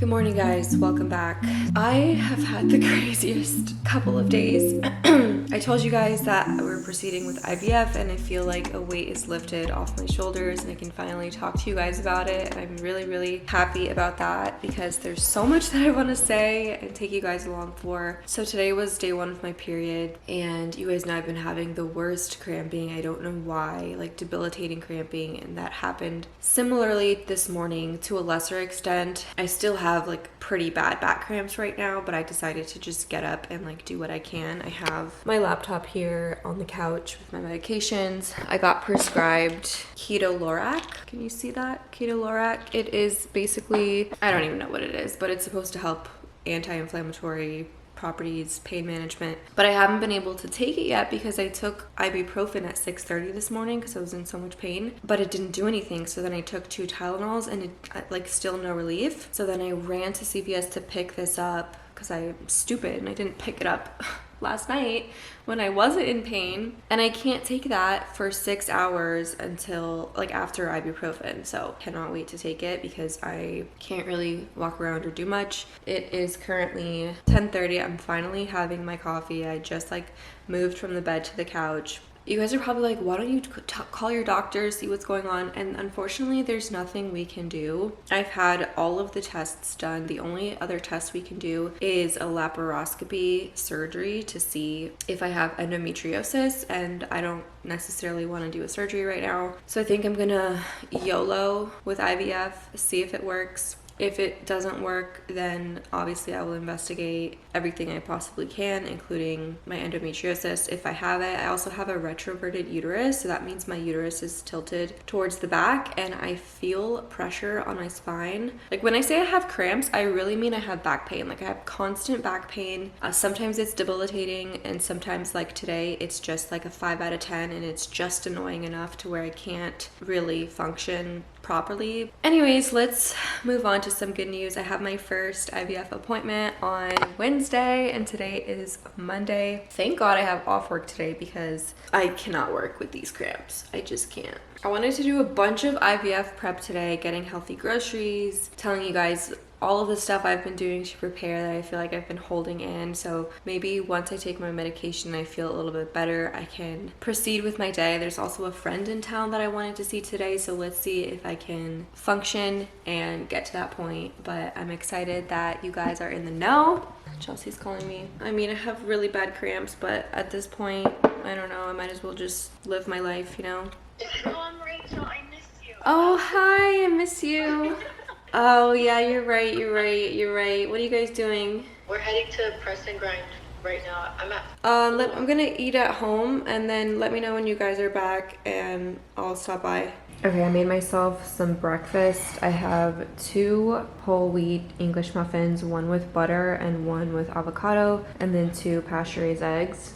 Good morning, guys. Welcome back. I have had the craziest couple of days. I told you guys that we're proceeding with IVF and I feel like a weight is lifted off my shoulders and I can finally talk to you guys about it. And I'm really, really happy about that because there's so much that I want to say and take you guys along for. So today was day 1 of my period and you guys know I've been having the worst cramping. I don't know why, like debilitating cramping, and that happened similarly this morning to a lesser extent. I still have like pretty bad back cramps right now, but I decided to just get up and like do what I can. I have my laptop here on the couch with my medications. I got prescribed Keto Lorac. Can you see that? Keto Lorac. It is basically, I don't even know what it is, but it's supposed to help anti-inflammatory properties, pain management, but I haven't been able to take it yet because I took ibuprofen at 6:30 this morning because I was in so much pain, but it didn't do anything. So then I took 2 Tylenols and it like still no relief. So then I ran to CVS to pick this up because I'm stupid and I didn't pick it up last night when I wasn't in pain, and I can't take that for 6 hours until like after ibuprofen. So cannot wait to take it because I can't really walk around or do much. It is currently 10:30. I'm finally having my coffee. I just like moved from the bed to the couch. You guys are probably like, why don't you call your doctor, see what's going on? And unfortunately, there's nothing we can do. I've had all of the tests done. The only other test we can do is a laparoscopy surgery to see if I have endometriosis, and I don't necessarily want to do a surgery right now. So I think I'm gonna YOLO with IVF, see if it works. If it doesn't work, then obviously I will investigate everything I possibly can, including my endometriosis if I have it. I also have a retroverted uterus, so that means my uterus is tilted towards the back and I feel pressure on my spine. Like when I say I have cramps, I really mean I have back pain. Like I have constant back pain. Sometimes it's debilitating, and sometimes like today it's just like a 5 out of 10 and it's just annoying enough to where I can't really function properly. Anyways, let's move on to some good news. I have my first IVF appointment on Wednesday and today is Monday. Thank God I have off work today because I cannot work with these cramps. I just can't. I wanted to do a bunch of IVF prep today, getting healthy groceries, telling you guys all of the stuff I've been doing to prepare that I feel like I've been holding in. So maybe once I take my medication, I feel a little bit better, I can proceed with my day. There's also a friend in town that I wanted to see today, so let's see if I can function and get to that point. But I'm excited that you guys are in the know. Chelsea's calling me. I mean, I have really bad cramps, but at this point, I don't know, I might as well just live my life, you know? Mom, Rachel, I miss you. Oh, hi, I miss you. Oh yeah, you're right. What are you guys doing? We're heading to Press and Grind right now. I'm gonna eat at home and then let me know when you guys are back and I'll stop by. Okay, I made myself some breakfast. I have 2 whole wheat English muffins, 1 with butter and 1 with avocado, and then 2 pasture-raised eggs.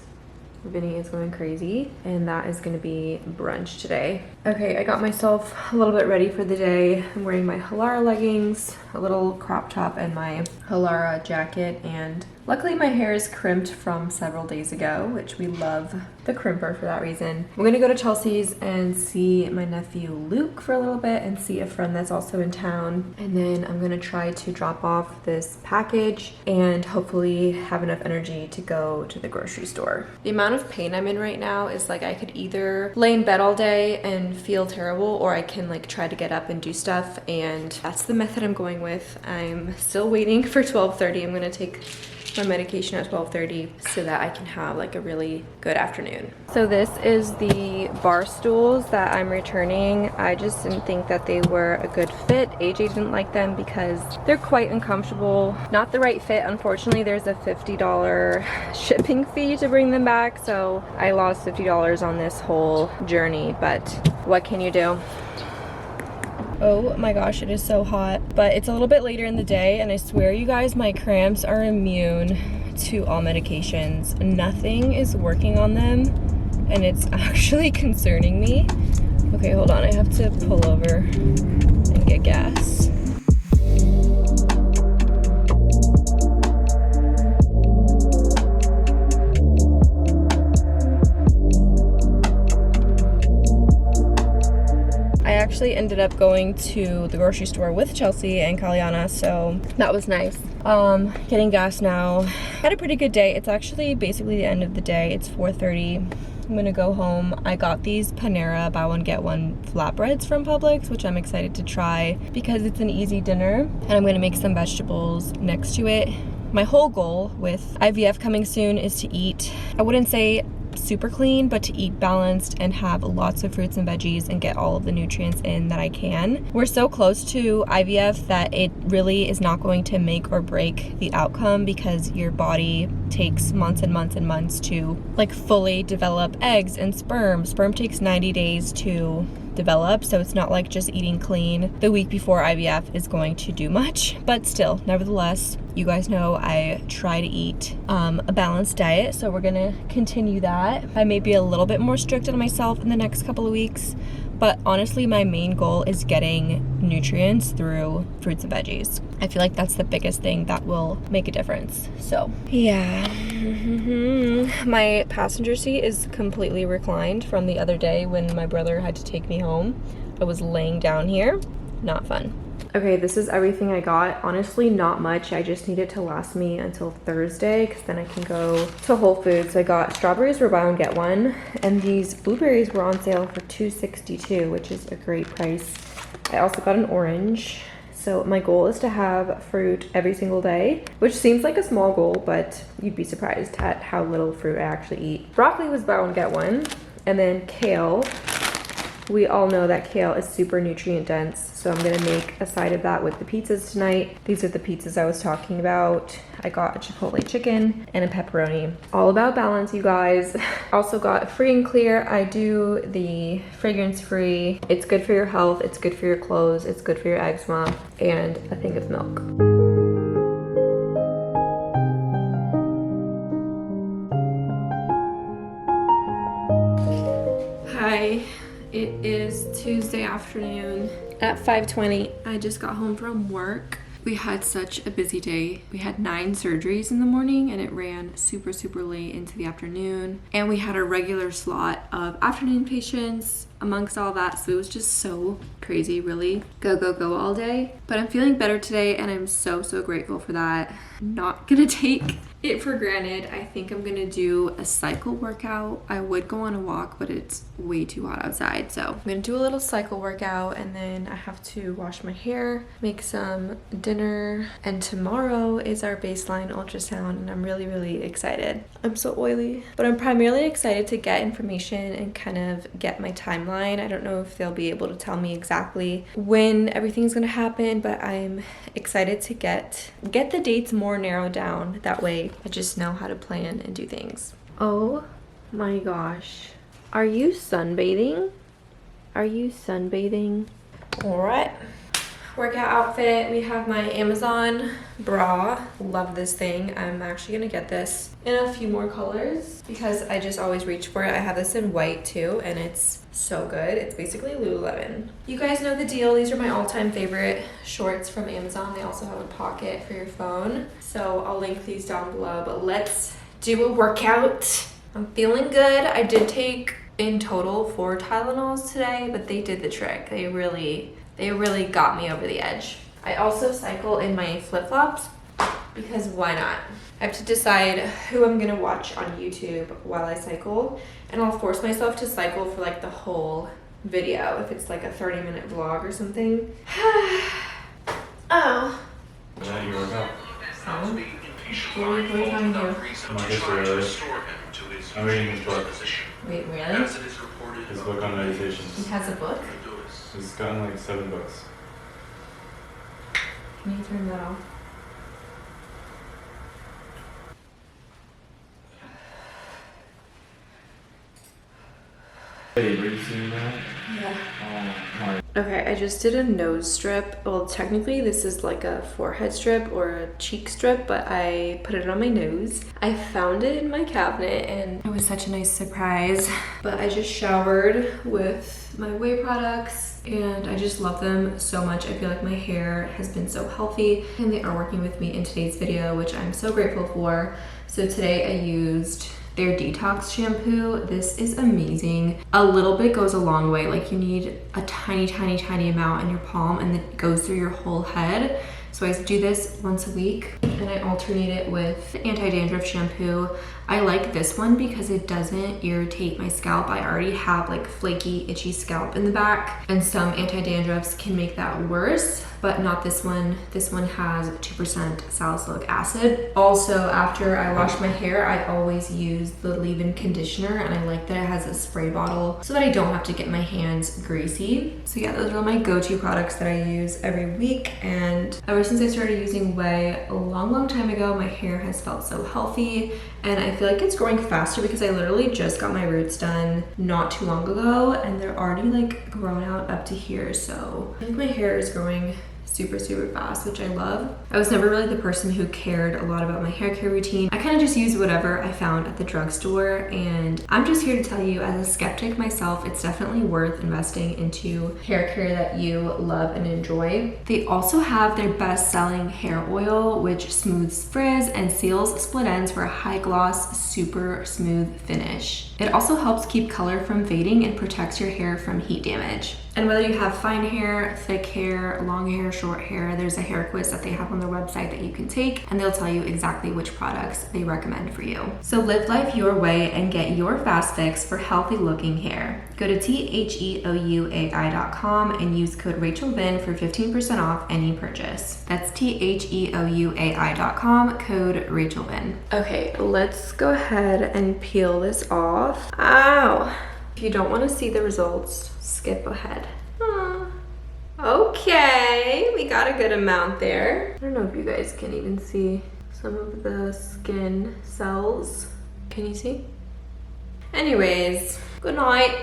Vinny is going crazy, and that is going to be brunch today. Okay, I got myself a little bit ready for the day. I'm wearing my Halara leggings, a little crop top, and my Halara jacket, and luckily my hair is crimped from several days ago, which we love the crimper for that reason. I'm gonna go to Chelsea's and see my nephew Luke for a little bit and see a friend that's also in town, and then I'm gonna try to drop off this package and hopefully have enough energy to go to the grocery store. The amount of pain I'm in right now is like I could either lay in bed all day and feel terrible, or I can like try to get up and do stuff, and that's the method I'm going with. I'm still waiting for 12:30. I'm gonna take my medication at 12:30 so that I can have like a really good afternoon. So this is the bar stools that I'm returning. I just didn't think that they were a good fit. AJ didn't like them because they're quite uncomfortable. Not the right fit, unfortunately. There's a $50 shipping fee to bring them back, so I lost $50 on this whole journey, but what can you do? Oh my gosh, it is so hot, but it's a little bit later in the day, and I swear you guys, my cramps are immune to all medications. Nothing is working on them, and it's actually concerning me. Okay, hold on, I have to pull over and get gas. actually ended up going to the grocery store with Chelsea and Kalyana, so that was nice. Getting gas now. Had a pretty good day. It's actually basically the end of the day. It's 4:30. I'm gonna go home. I got these Panera buy one get one flatbreads from Publix, which I'm excited to try because it's an easy dinner, and I'm gonna make some vegetables next to it. My whole goal with IVF coming soon is to eat, I wouldn't say super clean, but to eat balanced and have lots of fruits and veggies and get all of the nutrients in that I can. We're so close to IVF that it really is not going to make or break the outcome, because your body takes months and months and months to like fully develop eggs and sperm. Sperm takes 90 days to develop, so it's not like just eating clean the week before IVF is going to do much. But still, nevertheless, you guys know I try to eat a balanced diet, so we're gonna continue that. I may be a little bit more strict on myself in the next couple of weeks, but honestly my main goal is getting nutrients through fruits and veggies. I feel like that's the biggest thing that will make a difference. So yeah. My passenger seat is completely reclined from the other day when my brother had to take me home. I was laying down here. Not fun. Okay, this is everything I got. Honestly, not much. I just need it to last me until Thursday, because then I can go to Whole Foods. I got strawberries were buy one get one, and these blueberries were on sale for $2.62, which is a great price. I also got an orange. So my goal is to have fruit every single day, which seems like a small goal, but you'd be surprised at how little fruit I actually eat. Broccoli was buy one get one, and then kale. We all know that kale is super nutrient dense, so I'm gonna make a side of that with the pizzas tonight. These are the pizzas I was talking about. I got a Chipotle chicken and a pepperoni. All about balance, you guys. Also got free and clear. I do the fragrance free. It's good for your health, it's good for your clothes, it's good for your eczema, and a thing of milk. Hi. It is Tuesday afternoon at 5:20. I just got home from work. We had such a busy day. We had 9 surgeries in the morning, and it ran super late into the afternoon. And we had a regular slot of afternoon patients amongst all that, so it was just so crazy, really. Go all day. But I'm feeling better today, and I'm so grateful for that. I'm not gonna take it for granted. I think I'm gonna do a cycle workout. I would go on a walk, but it's way too hot outside, so I'm gonna do a little cycle workout, and then I have to wash my hair, make some dinner, and tomorrow is our baseline ultrasound, and I'm really excited. I'm so oily, but I'm primarily excited to get information and kind of get my timeline. I don't know if they'll be able to tell me exactly when everything's gonna happen, but I'm excited to get the dates more narrowed down. That way I just know how to plan and do things. Oh my gosh. Are you sunbathing? Are you sunbathing? All right. Workout outfit. We have my Amazon bra. Love this thing. I'm actually gonna get this in a few more colors because I just always reach for it. I have this in white too, and it's so good. It's basically Lululemon. You guys know the deal. These are my all-time favorite shorts from Amazon. They also have a pocket for your phone, so I'll link these down below. But let's do a workout. I'm feeling good. I did take in total 4 Tylenols today, but they did the trick. They really got me over the edge. I also cycle in my flip-flops because why not? I have to decide who I'm gonna watch on YouTube while I cycle, and I'll force myself to cycle for like the whole video if it's like a 30-minute vlog or something. Oh. Yeah, you work out. What are you trying to do? I'm reading his book. Wait, really? His book on meditations. He has a book? He's gotten like 7 books. Can you turn that off? Hey, were you seeing that? Yeah. Oh, my. Okay, I just did a nose strip. Well, technically this is like a forehead strip or a cheek strip, but I put it on my nose. I found it in my cabinet and it was such a nice surprise. But I just showered with my whey products and I just love them so much. I feel like my hair has been so healthy and they are working with me in today's video, which I'm so grateful for. So today I used their detox shampoo. This is amazing. A little bit goes a long way. Like you need a tiny, tiny, tiny amount in your palm and then it goes through your whole head. So I do this once a week and I alternate it with anti-dandruff shampoo. I like this one because it doesn't irritate my scalp. I already have like flaky, itchy scalp in the back, and some anti-dandruffs can make that worse, but not this one. This one has 2% salicylic acid. Also, after I wash my hair, I always use the leave-in conditioner, and I like that it has a spray bottle so that I don't have to get my hands greasy. So yeah, those are my go-to products that I use every week, and ever since I started using Whey a long time ago, my hair has felt so healthy, and I feel like it's growing faster because I literally just got my roots done not too long ago and they're already like grown out up to here. So I think my hair is growing super fast, which I love. I was never really the person who cared a lot about my hair care routine. I kind of just used whatever I found at the drugstore, and I'm just here to tell you, as a skeptic myself, it's definitely worth investing into hair care that you love and enjoy. They also have their best-selling hair oil, which smooths frizz and seals split ends for a high gloss, super smooth finish. It also helps keep color from fading and protects your hair from heat damage. And whether you have fine hair, thick hair, long hair, short hair, there's a hair quiz that they have on their website that you can take, and they'll tell you exactly which products they recommend for you. So live life your way and get your fast fix for healthy looking hair. Go to theouai.com and use code RachelVin for 15% off any purchase. That's theouai.com, code RachelVin. Okay, let's go ahead and peel this off. Ow! If you don't want to see the results, skip ahead. Okay, we got a good amount there. I don't know if you guys can even see some of the skin cells. Can you see? Anyways, good night.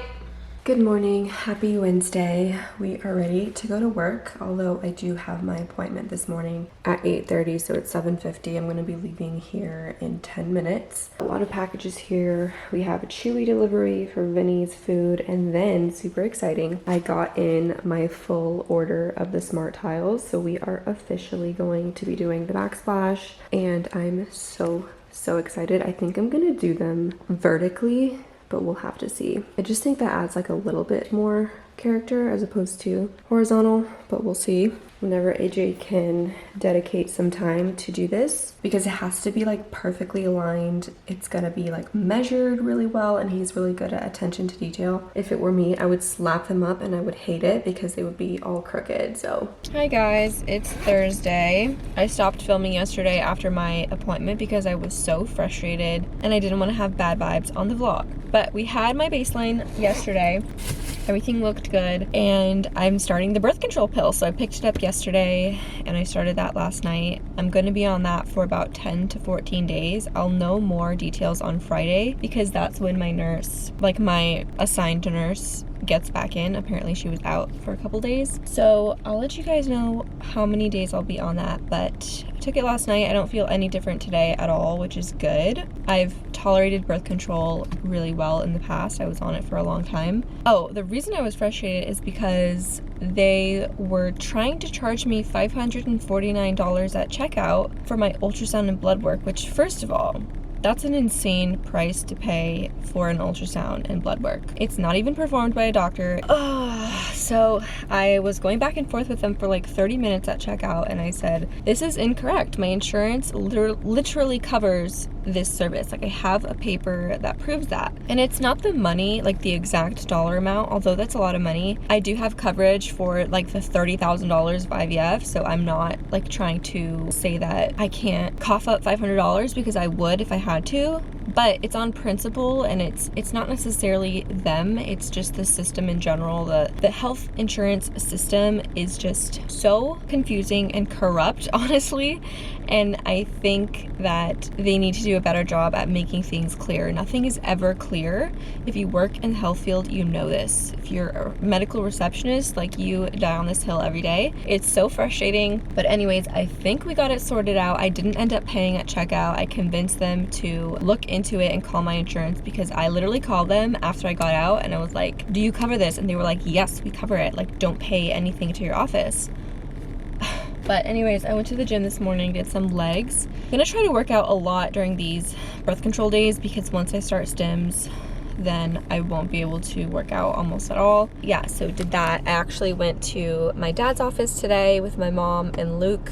Good morning, happy Wednesday. We are ready to go to work, although I do have my appointment this morning at 8:30, so it's 7:50. I'm gonna be leaving here in 10 minutes. A lot of packages here. We have a Chewy delivery for Vinny's food, and then, super exciting, I got in my full order of the smart tiles, so we are officially going to be doing the backsplash, and I'm so excited. I think I'm gonna do them vertically, but we'll have to see. I just think that adds like a little bit more character as opposed to horizontal, but we'll see. Whenever AJ can dedicate some time to do this, because it has to be like perfectly aligned. It's gonna be like measured really well, and he's really good at attention to detail. If it were me, I would slap them up and I would hate it because they would be all crooked. So hi guys, it's Thursday. I stopped filming yesterday after my appointment because I was so frustrated and I didn't want to have bad vibes on the vlog. But we had my baseline yesterday. Everything looked good, and I'm starting the birth control pill. So I picked it up yesterday and I started that last night. I'm going to be on that for about 10 to 14 days. I'll know more details on Friday because that's when my nurse, like my assigned nurse, gets back in. Apparently she was out for a couple days. So I'll let you guys know how many days I'll be on that, but I took it last night. I don't feel any different today at all, which is good. I've tolerated birth control really well in the past. I was on it for a long time. Oh, the reason I was frustrated is because they were trying to charge me $549 at checkout for my ultrasound and blood work, which, first of all, that's an insane price to pay for an ultrasound and blood work. It's not even performed by a doctor. So I was going back and forth with them for like 30 minutes at checkout, and I said, this is incorrect. My insurance literally covers this service. Like, I have a paper that proves that. And it's not the money, like the exact dollar amount, although that's a lot of money. I do have coverage for like the $30,000 of IVF, so I'm not like trying to say that I can't cough up $500 because I would if I had to. But it's on principle, and it's not necessarily them, it's just the system in general. The health insurance system is just so confusing and corrupt, honestly, and I think that they need to do a better job at making things clear. Nothing is ever clear. If you work in the health field, you know this. If you're a medical receptionist, like, you die on this hill every day. It's so frustrating. But anyways, I think we got it sorted out. I didn't end up paying at checkout. I convinced them to look into it and call my insurance, because I literally called them after I got out and I was like, do you cover this? And they were like, yes, we cover it. Like, don't pay anything to your office. But anyways, I went to the gym this morning, did some legs. I'm gonna try to work out a lot during these birth control days because once I start stims, then I won't be able to work out almost at all. Yeah, so did that. I actually went to my dad's office today with my mom and Luke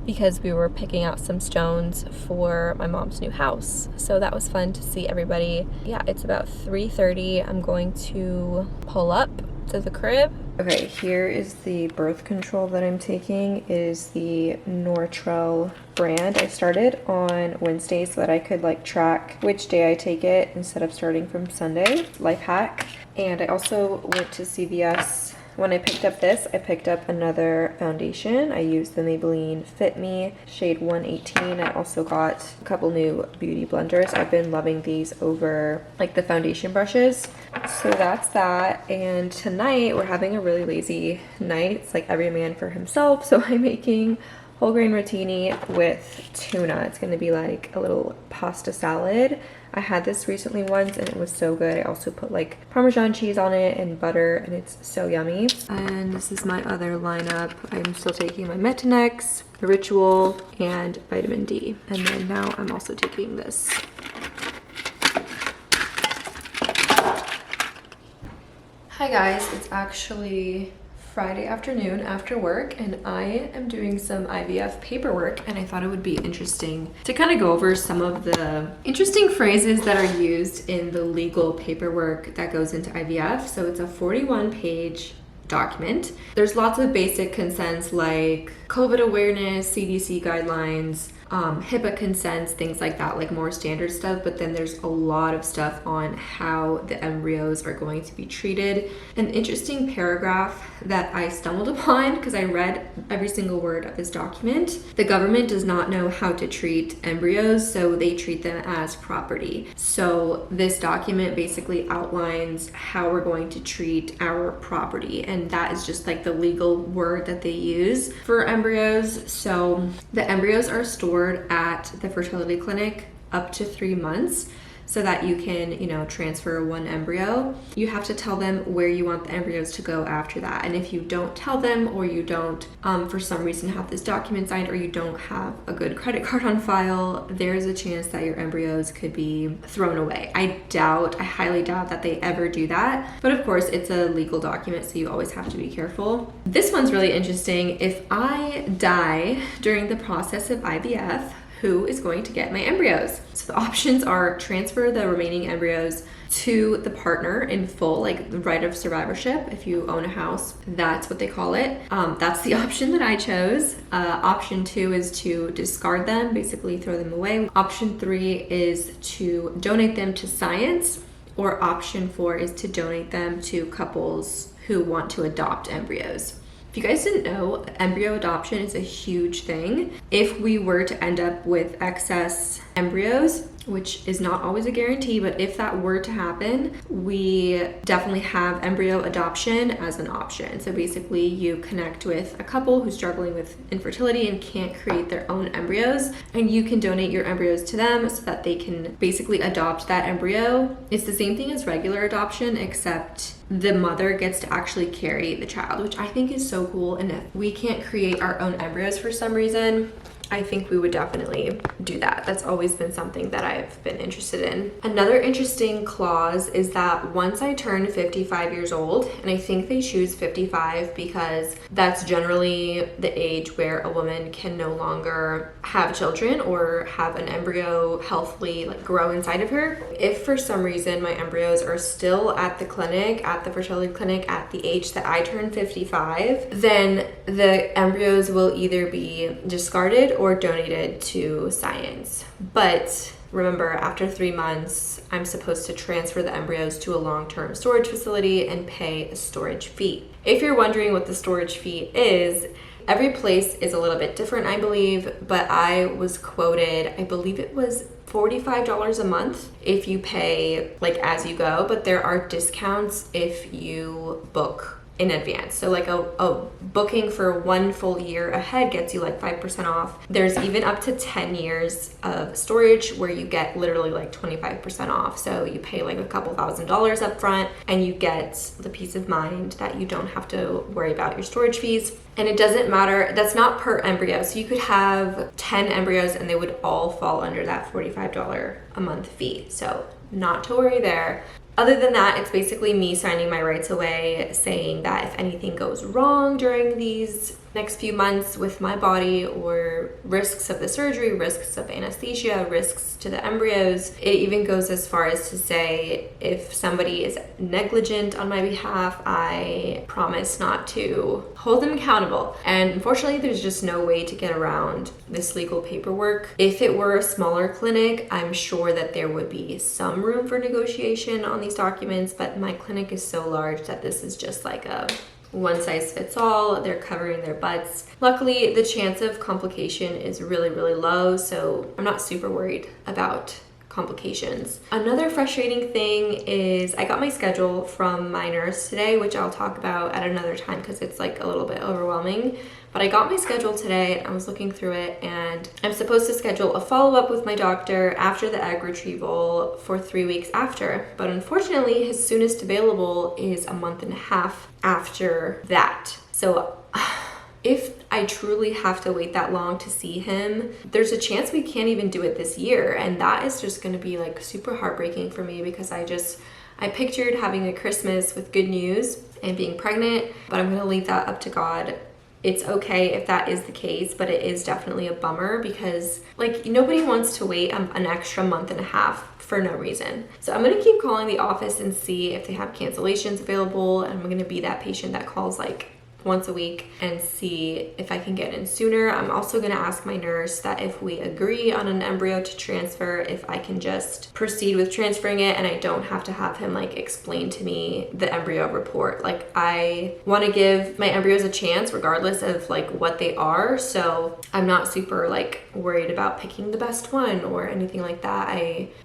because we were picking out some stones for my mom's new house. So that was fun to see everybody. Yeah, it's about 3:30. I'm going to pull up to the crib. Okay, here is the birth control that I'm taking. It is the Nortrel brand. I started on Wednesday so that I could like track which day I take it instead of starting from Sunday. Life hack. And I also went to CVS. When I picked up this, I picked up another foundation. I used the Maybelline Fit Me shade 118. I also got a couple new beauty blenders. I've been loving these over like the foundation brushes. So that's that. And tonight we're having a really lazy night. It's like every man for himself. So I'm making whole grain rotini with tuna. It's gonna be like a little pasta salad. I had this recently once and it was so good. I also put like Parmesan cheese on it and butter and it's so yummy. And this is my other lineup. I'm still taking my Metanex, Ritual, and vitamin D. And then now I'm also taking this. Hi guys, it's actually Friday afternoon after work and I am doing some IVF paperwork and I thought it would be interesting to kind of go over some of the interesting phrases that are used in the legal paperwork that goes into IVF. So it's a 41-page document. There's lots of basic consents like COVID awareness, CDC guidelines, HIPAA consents, things like that, like more standard stuff. But then there's a lot of stuff on how the embryos are going to be treated. An interesting paragraph that I stumbled upon because I read every single word of this document. The government does not know how to treat embryos, so they treat them as property. So this document basically outlines how we're going to treat our property, and that is just like the legal word that they use for embryos. So the embryos are stored at the fertility clinic up to 3 months so that you can, transfer one embryo. You have to tell them where you want the embryos to go after that. And if you don't tell them, or you don't, for some reason, have this document signed, or you don't have a good credit card on file, there's a chance that your embryos could be thrown away. I highly doubt that they ever do that. But of course, it's a legal document, so you always have to be careful. This one's really interesting. If I die during the process of IVF, who is going to get my embryos? So the options are transfer the remaining embryos to the partner in full, like the right of survivorship. If you own a house, that's what they call it. That's the option that I chose. Option 2 is to discard them, basically throw them away. Option 3 is to donate them to science, or option 4 is to donate them to couples who want to adopt embryos. If you guys didn't know, embryo adoption is a huge thing. If we were to end up with excess embryos, which is not always a guarantee, but if that were to happen, we definitely have embryo adoption as an option. So basically you connect with a couple who's struggling with infertility and can't create their own embryos, and you can donate your embryos to them so that they can basically adopt that embryo. It's the same thing as regular adoption, except the mother gets to actually carry the child, which I think is so cool. And if we can't create our own embryos for some reason, I think we would definitely do that. That's always been something that I've been interested in. Another interesting clause is that once I turn 55 years old, and I think they choose 55 because that's generally the age where a woman can no longer have children or have an embryo healthily grow inside of her. If for some reason my embryos are still at the clinic, at the fertility clinic at the age that I turn 55, then the embryos will either be discarded or donated to science. But remember, after 3 months, I'm supposed to transfer the embryos to a long-term storage facility and pay a storage fee. If you're wondering what the storage fee is, every place is a little bit different, I believe, but I was quoted, I believe it was $45 a month if you pay as you go, but there are discounts if you book in advance. So like a booking for 1 full year ahead gets you like 5% off. There's even up to 10 years of storage where you get literally like 25% off. So you pay like a couple $1,000s up front and you get the peace of mind that you don't have to worry about your storage fees. And it doesn't matter, that's not per embryo. So you could have 10 embryos and they would all fall under that $45 a month fee. So not to worry there. Other than that, it's basically me signing my rights away, saying that if anything goes wrong during these next few months with my body, or risks of the surgery, risks of anesthesia, risks to the embryos, it even goes as far as to say if somebody is negligent on my behalf, I promise not to hold them accountable. And unfortunately, there's just no way to get around this legal paperwork. If it were a smaller clinic, I'm sure that there would be some room for negotiation on these documents, but my clinic is so large that this is just like a one size fits all. They're covering their butts. Luckily, the chance of complication is really, really low, so I'm not super worried about complications. Another frustrating thing is I got my schedule from my nurse today, which I'll talk about at another time because it's like a little bit overwhelming. But I got my schedule today, I was looking through it, and I'm supposed to schedule a follow-up with my doctor after the egg retrieval for 3 weeks after. But unfortunately, his soonest available is a month and a half after that. So if I truly have to wait that long to see him, there's a chance we can't even do it this year. And that is just gonna be like super heartbreaking for me because I pictured having a Christmas with good news and being pregnant, but I'm gonna leave that up to God. It's okay if that is the case, but it is definitely a bummer because like nobody wants to wait an extra month and a half for no reason. So I'm gonna keep calling the office and see if they have cancellations available, and I'm gonna be that patient that calls like once a week and see if I can get in sooner. I'm also gonna ask my nurse that if we agree on an embryo to transfer, if I can just proceed with transferring it and I don't have to have him like explain to me the embryo report. Like I wanna give my embryos a chance regardless of like what they are. So I'm not super like worried about picking the best one or anything like that.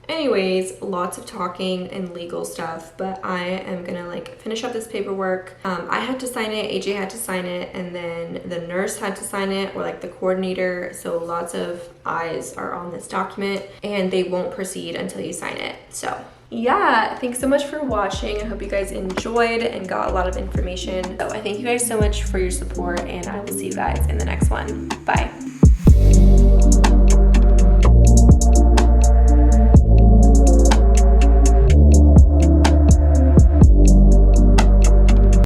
Anyways, lots of talking and legal stuff, but I am gonna like finish up this paperwork. I had to sign it, AJ had to sign it, and then the nurse had to sign it, or like the coordinator. So lots of eyes are on this document and they won't proceed until you sign it. So yeah, thanks so much for watching. I hope you guys enjoyed and got a lot of information. So I thank you guys so much for your support, and I will see you guys in the next one. Bye.